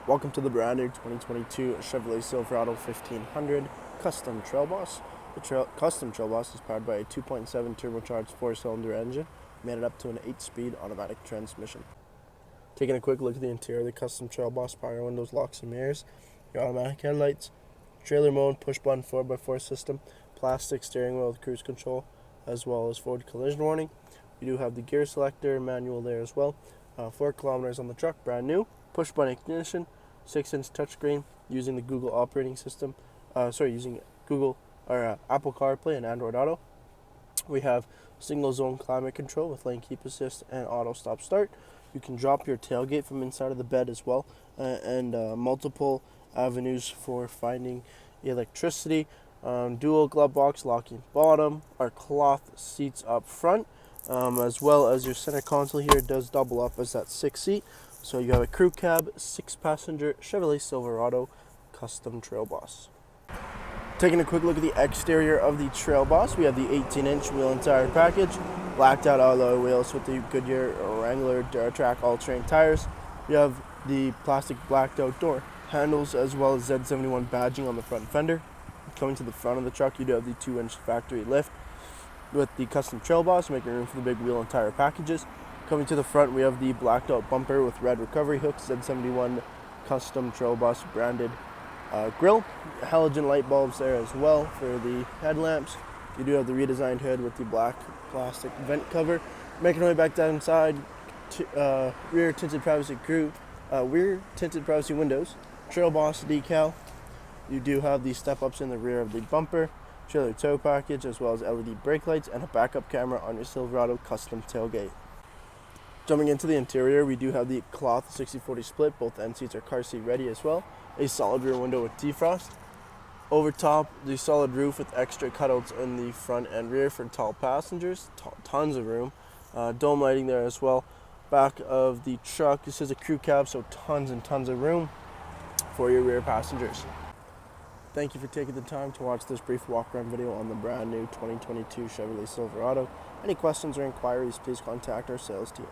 Welcome to the brand new 2022 Chevrolet Silverado 1500 Custom Trail Boss. The Custom Trail Boss is powered by a 2.7 turbocharged 4-cylinder engine, made it up to an 8-speed automatic transmission. Taking a quick look at the interior of the Custom Trail Boss: power windows, locks and mirrors, your automatic headlights, trailer mode, push button 4x4 system, plastic steering wheel with cruise control, as well as forward collision warning. You do have the gear selector manual there as well. 4 kilometers on the truck, brand new. Push button ignition, 6-inch touchscreen using the Google operating system. Using Google or Apple CarPlay and Android Auto. We have single zone climate control with lane keep assist and auto stop start. You can drop your tailgate from inside of the bed as well, and multiple avenues for finding electricity. Dual glove box locking bottom, our cloth seats up front, as well as your center console here does double up as that 6th seat. So you have a crew cab, 6-passenger Chevrolet Silverado Custom Trail Boss. Taking a quick look at the exterior of the Trail Boss, we have the 18-inch wheel and tire package, blacked out alloy wheels with the Goodyear Wrangler Duratrack all-terrain tires. You have the plastic blacked out door handles as well as Z71 badging on the front fender. Coming to the front of the truck, you do have the 2-inch factory lift with the Custom Trail Boss, making room for the big wheel and tire packages. Coming to the front, we have the blacked out bumper with red recovery hooks, Z71 Custom Trail Boss branded grille, halogen light bulbs there as well for the headlamps. You do have the redesigned hood with the black plastic vent cover. Making our way back down inside, rear tinted privacy windows, Trail Boss decal. You do have the step-ups in the rear of the bumper, trailer tow package, as well as LED brake lights and a backup camera on your Silverado custom tailgate. Jumping into the interior, we do have the cloth 60/40 split. Both end seats are car seat ready as well. A solid rear window with defrost. Over top, the solid roof with extra cutouts in the front and rear for tall passengers. Tons of room. Dome lighting there as well. Back of the truck, this is a crew cab, so tons and tons of room for your rear passengers. Thank you for taking the time to watch this brief walk-around video on the brand new 2022 Chevrolet Silverado. Any questions or inquiries, please contact our sales team.